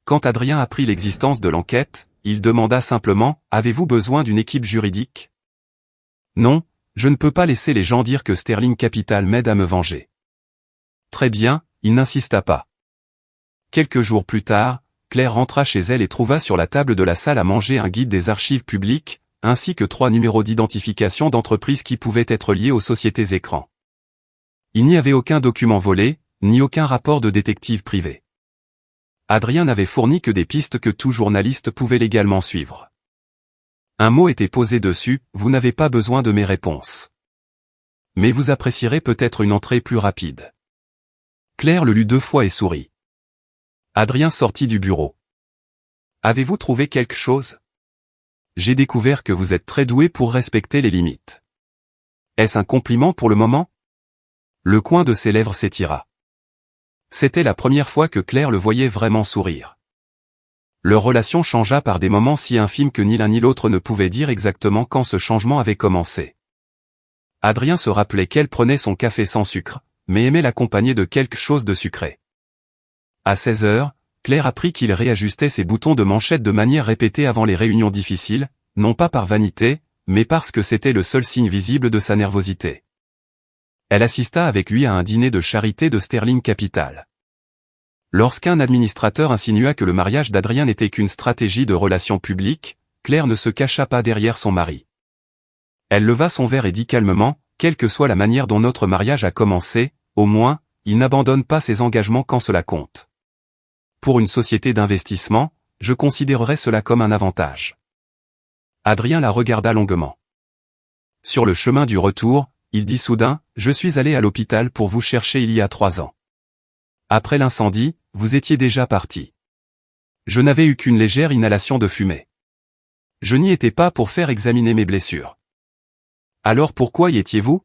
Quand Adrien apprit l'existence de l'enquête, il demanda simplement « Avez-vous besoin d'une équipe juridique ?» « Non, je ne peux pas laisser les gens dire que Sterling Capital m'aide à me venger. » Très bien, il n'insista pas. Quelques jours plus tard, Claire rentra chez elle et trouva sur la table de la salle à manger un guide des archives publiques, ainsi que 3 numéros d'identification d'entreprises qui pouvaient être liés aux sociétés écrans. Il n'y avait aucun document volé, ni aucun rapport de détective privé. Adrien n'avait fourni que des pistes que tout journaliste pouvait légalement suivre. Un mot était posé dessus, vous n'avez pas besoin de mes réponses. Mais vous apprécierez peut-être une entrée plus rapide. Claire le lut 2 fois et sourit. Adrien sortit du bureau. Avez-vous trouvé quelque chose ? J'ai découvert que vous êtes très doué pour respecter les limites. Est-ce un compliment pour le moment ? Le coin de ses lèvres s'étira. C'était la première fois que Claire le voyait vraiment sourire. Leur relation changea par des moments si infimes que ni l'un ni l'autre ne pouvait dire exactement quand ce changement avait commencé. Adrien se rappelait qu'elle prenait son café sans sucre, mais aimait l'accompagner de quelque chose de sucré. À 16 heures, Claire apprit qu'il réajustait ses boutons de manchette de manière répétée avant les réunions difficiles, non pas par vanité, mais parce que c'était le seul signe visible de sa nervosité. Elle assista avec lui à un dîner de charité de Sterling Capital. Lorsqu'un administrateur insinua que le mariage d'Adrien n'était qu'une stratégie de relations publiques, Claire ne se cacha pas derrière son mari. Elle leva son verre et dit calmement, quelle que soit la manière dont notre mariage a commencé, au moins, il n'abandonne pas ses engagements quand cela compte. Pour une société d'investissement, je considérerais cela comme un avantage. Adrien la regarda longuement. Sur le chemin du retour, il dit soudain, je suis allé à l'hôpital pour vous chercher il y a 3 ans. Après l'incendie, vous étiez déjà parti. Je n'avais eu qu'une légère inhalation de fumée. Je n'y étais pas pour faire examiner mes blessures. Alors pourquoi y étiez-vous ?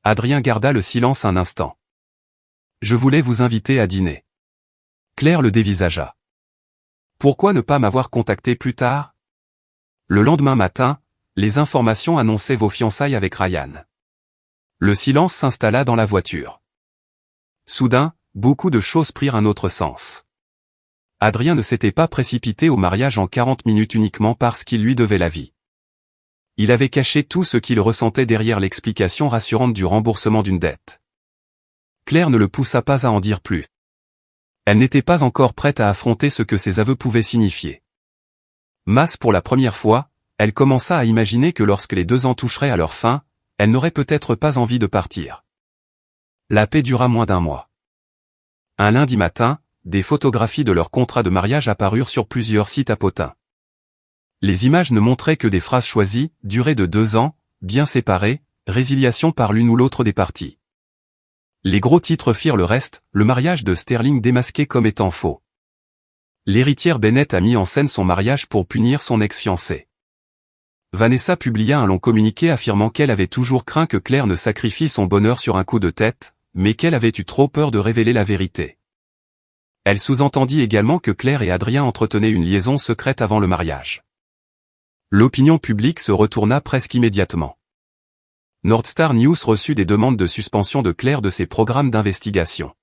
Adrien garda le silence un instant. Je voulais vous inviter à dîner. Claire le dévisagea. Pourquoi ne pas m'avoir contacté plus tard ? Le lendemain matin, les informations annonçaient vos fiançailles avec Ryan. Le silence s'installa dans la voiture. Soudain, beaucoup de choses prirent un autre sens. Adrien ne s'était pas précipité au mariage en 40 minutes uniquement parce qu'il lui devait la vie. Il avait caché tout ce qu'il ressentait derrière l'explication rassurante du remboursement d'une dette. Claire ne le poussa pas à en dire plus. Elle n'était pas encore prête à affronter ce que ses aveux pouvaient signifier. Mas pour la première fois, elle commença à imaginer que lorsque les 2 ans toucheraient à leur fin, elle n'aurait peut-être pas envie de partir. La paix dura moins d'1 mois. Un lundi matin, des photographies de leur contrat de mariage apparurent sur plusieurs sites à potins. Les images ne montraient que des phrases choisies, durée de 2 ans, bien séparées, résiliation par l'une ou l'autre des parties. Les gros titres firent le reste, le mariage de Sterling démasqué comme étant faux. L'héritière Bennett a mis en scène son mariage pour punir son ex-fiancé. Vanessa publia un long communiqué affirmant qu'elle avait toujours craint que Claire ne sacrifie son bonheur sur un coup de tête, mais qu'elle avait eu trop peur de révéler la vérité. Elle sous-entendit également que Claire et Adrien entretenaient une liaison secrète avant le mariage. L'opinion publique se retourna presque immédiatement. Nordstar News reçut des demandes de suspension de Claire de ses programmes d'investigation.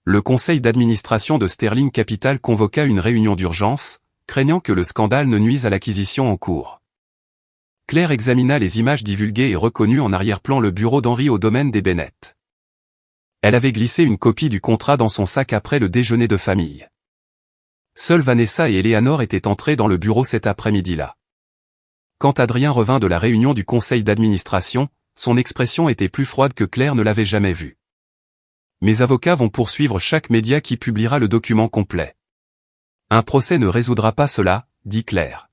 Le conseil d'administration de Sterling Capital convoqua une réunion d'urgence, craignant que le scandale ne nuise à l'acquisition en cours. Claire examina les images divulguées et reconnut en arrière-plan le bureau d'Henri au domaine des Bennett. Elle avait glissé une copie du contrat dans son sac après le déjeuner de famille. Seules Vanessa et Eleanor étaient entrées dans le bureau cet après-midi-là. Quand Adrien revint de la réunion du conseil d'administration, son expression était plus froide que Claire ne l'avait jamais vue. Mes avocats vont poursuivre chaque média qui publiera le document complet. Un procès ne résoudra pas cela, dit Claire.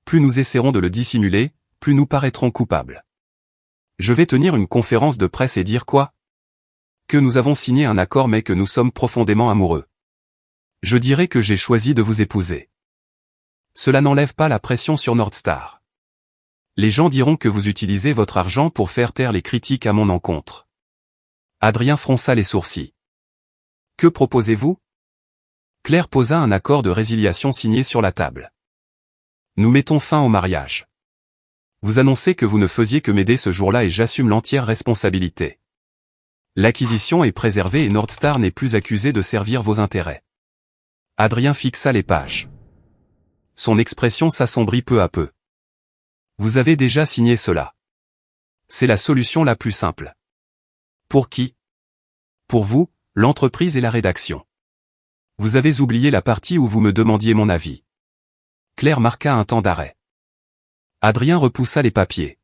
Plus nous essaierons de le dissimuler, plus nous paraîtrons coupables. Je vais tenir une conférence de presse et dire quoi ? Que nous avons signé un accord mais que nous sommes profondément amoureux. Je dirai que j'ai choisi de vous épouser. Cela n'enlève pas la pression sur Nordstar. Les gens diront que vous utilisez votre argent pour faire taire les critiques à mon encontre. Adrien fronça les sourcils. Que proposez-vous ? Claire posa un accord de résiliation signé sur la table. Nous mettons fin au mariage. Vous annoncez que vous ne faisiez que m'aider ce jour-là et j'assume l'entière responsabilité. L'acquisition est préservée et Nordstar n'est plus accusé de servir vos intérêts. Adrien fixa les pages. Son expression s'assombrit peu à peu. Vous avez déjà signé cela. C'est la solution la plus simple. Pour qui? Pour vous, l'entreprise et la rédaction. Vous avez oublié la partie où vous me demandiez mon avis. Claire marqua un temps d'arrêt. Adrien repoussa les papiers.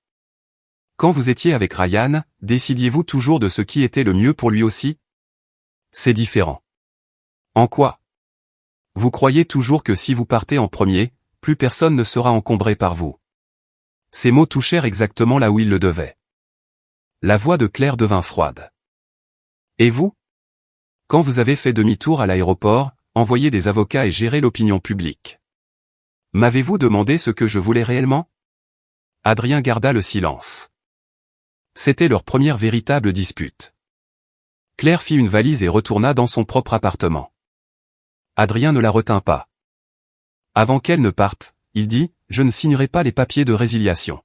Quand vous étiez avec Ryan, décidiez-vous toujours de ce qui était le mieux pour lui aussi? C'est différent. En quoi? Vous croyez toujours que si vous partez en premier, plus personne ne sera encombré par vous. Ces mots touchèrent exactement là où ils le devaient. La voix de Claire devint froide. Et vous? Quand vous avez fait demi-tour à l'aéroport, envoyé des avocats et géré l'opinion publique. M'avez-vous demandé ce que je voulais réellement? Adrien garda le silence. C'était leur première véritable dispute. Claire fit une valise et retourna dans son propre appartement. Adrien ne la retint pas. Avant qu'elle ne parte, il dit, je ne signerai pas les papiers de résiliation.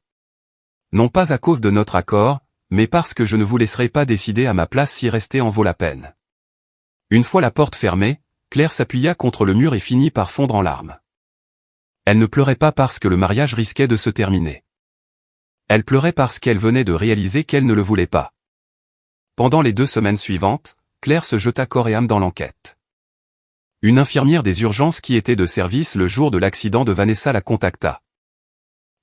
Non pas à cause de notre accord, mais parce que je ne vous laisserai pas décider à ma place si rester en vaut la peine. Une fois la porte fermée, Claire s'appuya contre le mur et finit par fondre en larmes. Elle ne pleurait pas parce que le mariage risquait de se terminer. Elle pleurait parce qu'elle venait de réaliser qu'elle ne le voulait pas. Pendant les 2 semaines suivantes, Claire se jeta corps et âme dans l'enquête. Une infirmière des urgences qui était de service le jour de l'accident de Vanessa la contacta.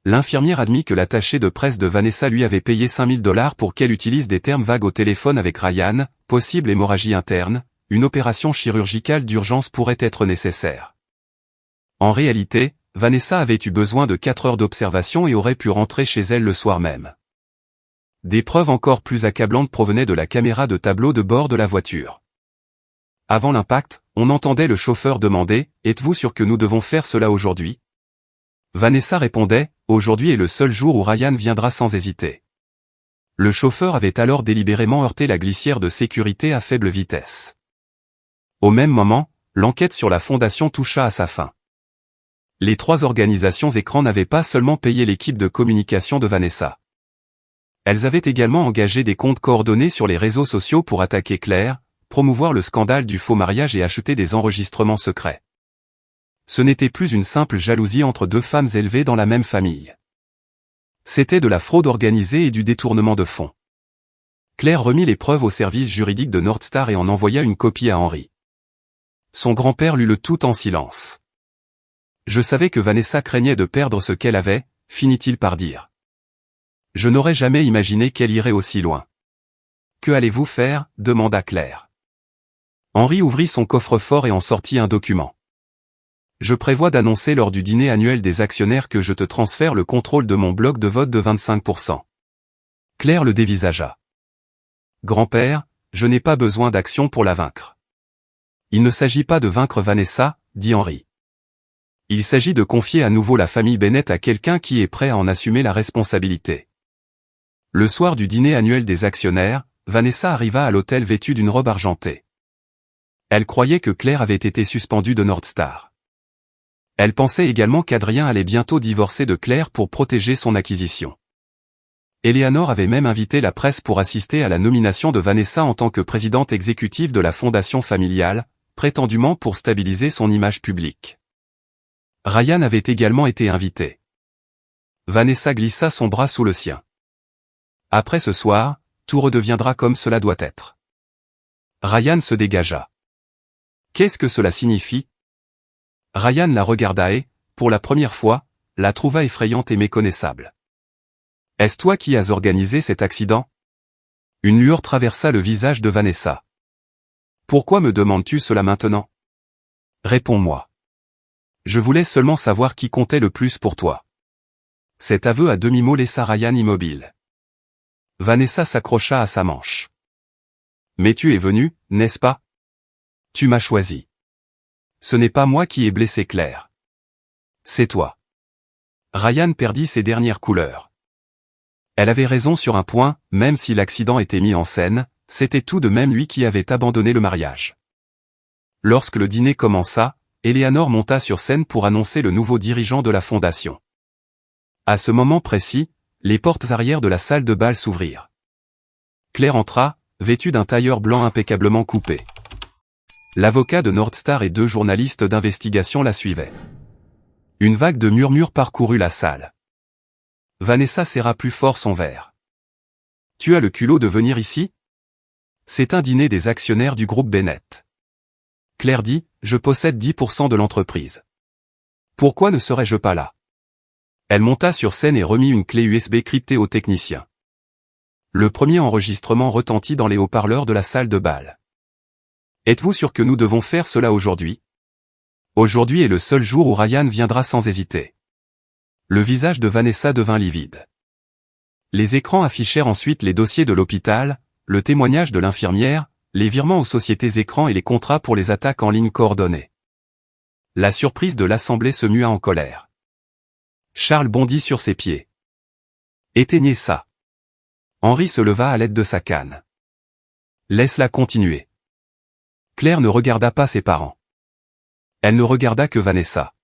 L'infirmière admit que l'attaché de presse de Vanessa lui avait payé $5 000 pour qu'elle utilise des termes vagues au téléphone avec Ryan, possible hémorragie interne, une opération chirurgicale d'urgence pourrait être nécessaire. En réalité, Vanessa avait eu besoin de 4 heures d'observation et aurait pu rentrer chez elle le soir même. Des preuves encore plus accablantes provenaient de la caméra de tableau de bord de la voiture. Avant l'impact, on entendait le chauffeur demander « Êtes-vous sûr que nous devons faire cela aujourd'hui ?» Vanessa répondait « Aujourd'hui est le seul jour où Ryan viendra sans hésiter. » Le chauffeur avait alors délibérément heurté la glissière de sécurité à faible vitesse. Au même moment, l'enquête sur la fondation toucha à sa fin. Les 3 organisations écrans n'avaient pas seulement payé l'équipe de communication de Vanessa. Elles avaient également engagé des comptes coordonnés sur les réseaux sociaux pour attaquer Claire, promouvoir le scandale du faux mariage et acheter des enregistrements secrets. Ce n'était plus une simple jalousie entre 2 femmes élevées dans la même famille. C'était de la fraude organisée et du détournement de fonds. Claire remit les preuves au service juridique de Nordstar et en envoya une copie à Henri. Son grand-père lut le tout en silence. Je savais que Vanessa craignait de perdre ce qu'elle avait, finit-il par dire. Je n'aurais jamais imaginé qu'elle irait aussi loin. Que allez-vous faire? Demanda Claire. Henri ouvrit son coffre-fort et en sortit un document. Je prévois d'annoncer lors du dîner annuel des actionnaires que je te transfère le contrôle de mon bloc de vote de 25%. Claire le dévisagea. Grand-père, je n'ai pas besoin d'action pour la vaincre. Il ne s'agit pas de vaincre Vanessa, dit Henri. Il s'agit de confier à nouveau la famille Bennett à quelqu'un qui est prêt à en assumer la responsabilité. Le soir du dîner annuel des actionnaires, Vanessa arriva à l'hôtel vêtue d'une robe argentée. Elle croyait que Claire avait été suspendue de Nordstar. Elle pensait également qu'Adrien allait bientôt divorcer de Claire pour protéger son acquisition. Eleanor avait même invité la presse pour assister à la nomination de Vanessa en tant que présidente exécutive de la fondation familiale, prétendument pour stabiliser son image publique. Ryan avait également été invité. Vanessa glissa son bras sous le sien. Après ce soir, tout redeviendra comme cela doit être. Ryan se dégagea. Qu'est-ce que cela signifie? Ryan la regarda et, pour la première fois, la trouva effrayante et méconnaissable. Est-ce toi qui as organisé cet accident? Une lueur traversa le visage de Vanessa. Pourquoi me demandes-tu cela maintenant? Réponds-moi. Je voulais seulement savoir qui comptait le plus pour toi. Cet aveu à demi-mot laissa Ryan immobile. Vanessa s'accrocha à sa manche. Mais tu es venu, n'est-ce pas? Tu m'as choisi. Ce n'est pas moi qui ai blessé Claire. C'est toi. Ryan perdit ses dernières couleurs. Elle avait raison sur un point, même si l'accident était mis en scène, c'était tout de même lui qui avait abandonné le mariage. Lorsque le dîner commença, Eleanor monta sur scène pour annoncer le nouveau dirigeant de la fondation. À ce moment précis, Les portes arrière de la salle de bal s'ouvrirent. Claire entra, vêtue d'un tailleur blanc impeccablement coupé. L'avocat de Nordstar et 2 journalistes d'investigation la suivaient. Une vague de murmures parcourut la salle. Vanessa serra plus fort son verre. « Tu as le culot de venir ici ? C'est un dîner des actionnaires du groupe Bennett. » Claire dit, « Je possède 10% de l'entreprise. Pourquoi ne serais-je pas là ?» Elle monta sur scène et remit une clé USB cryptée au technicien. Le premier enregistrement retentit dans les haut-parleurs de la salle de bal. « Êtes-vous sûr que nous devons faire cela aujourd'hui ? Aujourd'hui est le seul jour où Ryan viendra sans hésiter. » Le visage de Vanessa devint livide. Les écrans affichèrent ensuite les dossiers de l'hôpital, le témoignage de l'infirmière, les virements aux sociétés écrans et les contrats pour les attaques en ligne coordonnées. La surprise de l'assemblée se mua en colère. Charles bondit sur ses pieds. « Éteignez ça. » Henri se leva à l'aide de sa canne. « Laisse-la continuer. » Claire ne regarda pas ses parents. Elle ne regarda que Vanessa.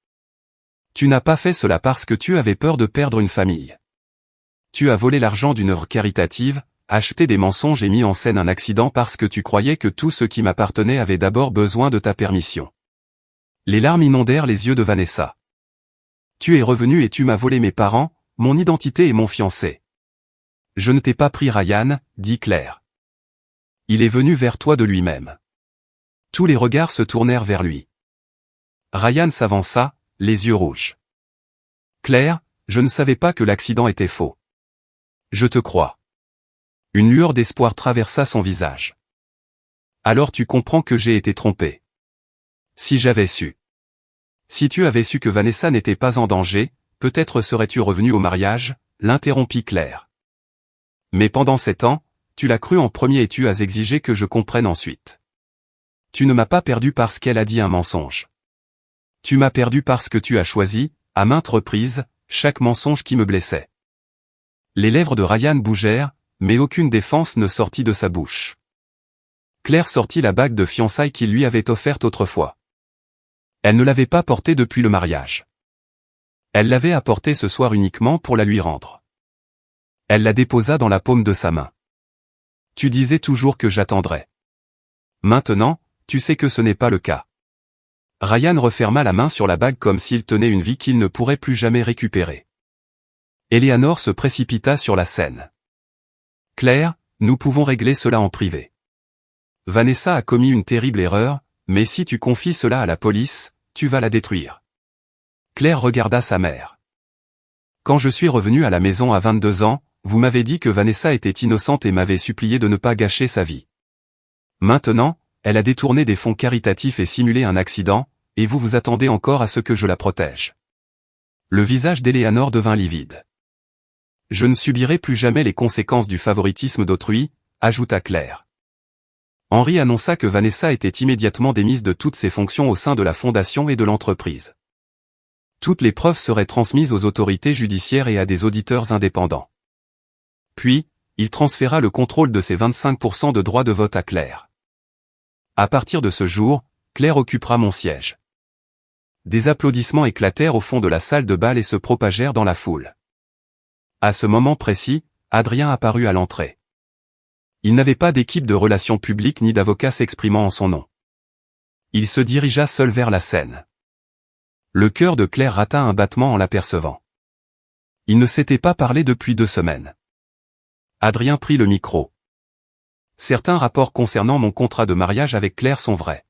« Tu n'as pas fait cela parce que tu avais peur de perdre une famille. Tu as volé l'argent d'une œuvre caritative, acheté des mensonges et mis en scène un accident parce que tu croyais que tout ce qui m'appartenait avait d'abord besoin de ta permission. » Les larmes inondèrent les yeux de Vanessa. « Tu es revenu et tu m'as volé mes parents, mon identité et mon fiancé. »« Je ne t'ai pas pris Ryan, » dit Claire. « Il est venu vers toi de lui-même. » Tous les regards se tournèrent vers lui. Ryan s'avança, les yeux rouges. « Claire, je ne savais pas que l'accident était faux. »« Je te crois. » Une lueur d'espoir traversa son visage. « Alors tu comprends que j'ai été trompé. Si j'avais su. Si tu avais su que Vanessa n'était pas en danger, peut-être serais-tu revenu au mariage, » l'interrompit Claire. « Mais pendant 7 ans, tu l'as cru en premier et tu as exigé que je comprenne ensuite. Tu ne m'as pas perdu parce qu'elle a dit un mensonge. Tu m'as perdu parce que tu as choisi, à maintes reprises, chaque mensonge qui me blessait. » Les lèvres de Ryan bougèrent, mais aucune défense ne sortit de sa bouche. Claire sortit la bague de fiançailles qu'il lui avait offerte autrefois. Elle ne l'avait pas portée depuis le mariage. Elle l'avait apportée ce soir uniquement pour la lui rendre. Elle la déposa dans la paume de sa main. « Tu disais toujours que j'attendrais. Maintenant, tu sais que ce n'est pas le cas. » Ryan referma la main sur la bague comme s'il tenait une vie qu'il ne pourrait plus jamais récupérer. Eleanor se précipita sur la scène. « Claire, nous pouvons régler cela en privé. Vanessa a commis une terrible erreur, mais si tu confies cela à la police, tu vas la détruire. » Claire regarda sa mère. « Quand je suis revenu à la maison à 22 ans, vous m'avez dit que Vanessa était innocente et m'avez supplié de ne pas gâcher sa vie. Maintenant, elle a détourné des fonds caritatifs et simulé un accident, et vous vous attendez encore à ce que je la protège. » Le visage d'Eleanor devint livide. « Je ne subirai plus jamais les conséquences du favoritisme d'autrui, » ajouta Claire. Henri annonça que Vanessa était immédiatement démise de toutes ses fonctions au sein de la fondation et de l'entreprise. Toutes les preuves seraient transmises aux autorités judiciaires et à des auditeurs indépendants. Puis, il transféra le contrôle de ses 25% de droits de vote à Claire. À partir de ce jour, Claire occupera mon siège. Des applaudissements éclatèrent au fond de la salle de bal et se propagèrent dans la foule. À ce moment précis, Adrien apparut à l'entrée. Il n'avait pas d'équipe de relations publiques ni d'avocat s'exprimant en son nom. Il se dirigea seul vers la scène. Le cœur de Claire rata un battement en l'apercevant. Il ne s'était pas parlé depuis 2 semaines. Adrien prit le micro. « Certains rapports concernant mon contrat de mariage avec Claire sont vrais. »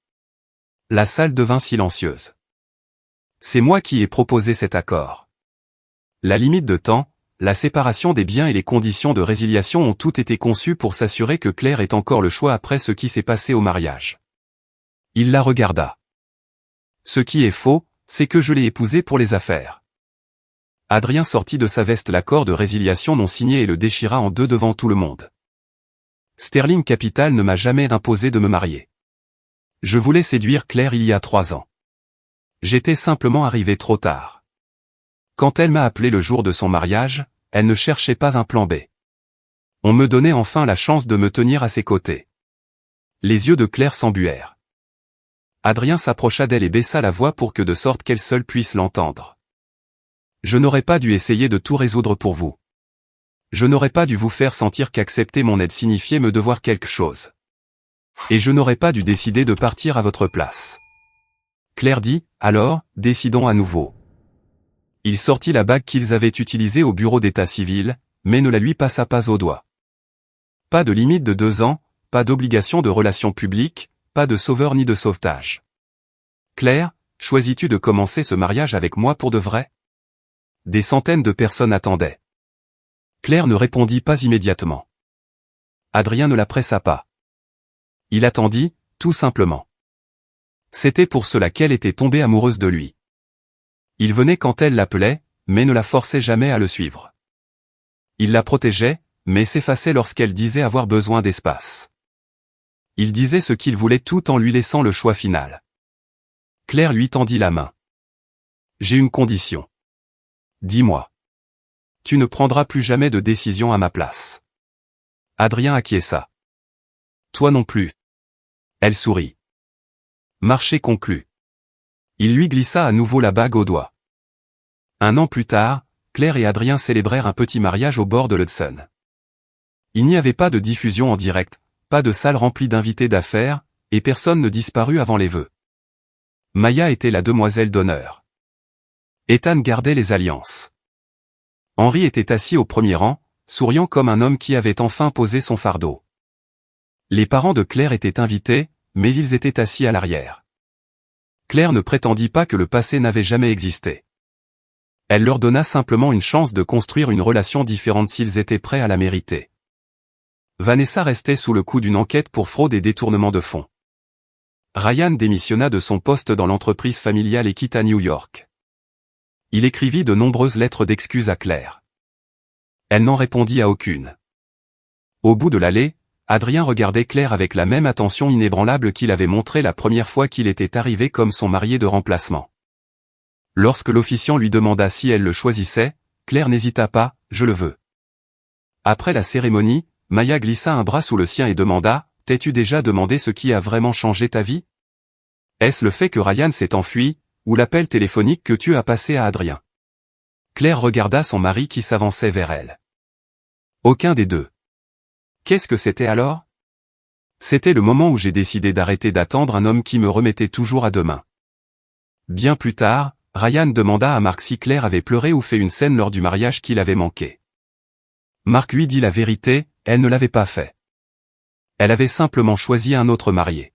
La salle devint silencieuse. « C'est moi qui ai proposé cet accord. La limite de temps, la séparation des biens et les conditions de résiliation ont toutes été conçues pour s'assurer que Claire ait encore le choix après ce qui s'est passé au mariage. » Il la regarda. « Ce qui est faux, c'est que je l'ai épousée pour les affaires. » Adrien sortit de sa veste l'accord de résiliation non signé et le déchira en 2 devant tout le monde. « Sterling Capital ne m'a jamais imposé de me marier. Je voulais séduire Claire il y a 3 ans. J'étais simplement arrivé trop tard. Quand elle m'a appelé le jour de son mariage, elle ne cherchait pas un plan B. On me donnait enfin la chance de me tenir à ses côtés. » Les yeux de Claire s'embuèrent. Adrien s'approcha d'elle et baissa la voix pour que de sorte qu'elle seule puisse l'entendre. « Je n'aurais pas dû essayer de tout résoudre pour vous. Je n'aurais pas dû vous faire sentir qu'accepter mon aide signifiait me devoir quelque chose. Et je n'aurais pas dû décider de partir à votre place. Claire dit, alors, décidons à nouveau. Il sortit la bague qu'ils avaient utilisée au bureau d'état civil, mais ne la lui passa pas au doigt. Pas de limite de 2 ans, pas d'obligation de relations publiques, pas de sauveur ni de sauvetage. Claire, choisis-tu de commencer ce mariage avec moi pour de vrai? Des centaines de personnes attendaient. Claire ne répondit pas immédiatement. Adrien ne la pressa pas. Il attendit, tout simplement. C'était pour cela qu'elle était tombée amoureuse de lui. Il venait quand elle l'appelait, mais ne la forçait jamais à le suivre. Il la protégeait, mais s'effaçait lorsqu'elle disait avoir besoin d'espace. Il disait ce qu'il voulait tout en lui laissant le choix final. Claire lui tendit la main. J'ai une condition. Dis-moi. Tu ne prendras plus jamais de décision à ma place. Adrien acquiesça. Toi non plus. Elle sourit. Marché conclu. Il lui glissa à nouveau la bague au doigt. 1 an plus tard, Claire et Adrien célébrèrent un petit mariage au bord de l'Hudson. Il n'y avait pas de diffusion en direct, pas de salle remplie d'invités d'affaires, et personne ne disparut avant les vœux. Maya était la demoiselle d'honneur. Ethan gardait les alliances. Henri était assis au premier rang, souriant comme un homme qui avait enfin posé son fardeau. Les parents de Claire étaient invités, mais ils étaient assis à l'arrière. Claire ne prétendit pas que le passé n'avait jamais existé. Elle leur donna simplement une chance de construire une relation différente s'ils étaient prêts à la mériter. Vanessa restait sous le coup d'une enquête pour fraude et détournement de fonds. Ryan démissionna de son poste dans l'entreprise familiale et quitta New York. Il écrivit de nombreuses lettres d'excuses à Claire. Elle n'en répondit à aucune. Au bout de l'allée, Adrien regardait Claire avec la même attention inébranlable qu'il avait montrée la première fois qu'il était arrivé comme son marié de remplacement. Lorsque l'officiant lui demanda si elle le choisissait, Claire n'hésita pas, je le veux. Après la cérémonie, Maya glissa un bras sous le sien et demanda, t'es-tu déjà demandé ce qui a vraiment changé ta vie? Est-ce le fait que Ryan s'est enfui, ou l'appel téléphonique que tu as passé à Adrien? Claire regarda son mari qui s'avançait vers elle. Aucun des deux. Qu'est-ce que c'était alors? C'était le moment où j'ai décidé d'arrêter d'attendre un homme qui me remettait toujours à demain. Bien plus tard, Ryan demanda à Mark si Claire avait pleuré ou fait une scène lors du mariage qu'il avait manqué. Mark lui dit la vérité, elle ne l'avait pas fait. Elle avait simplement choisi un autre marié.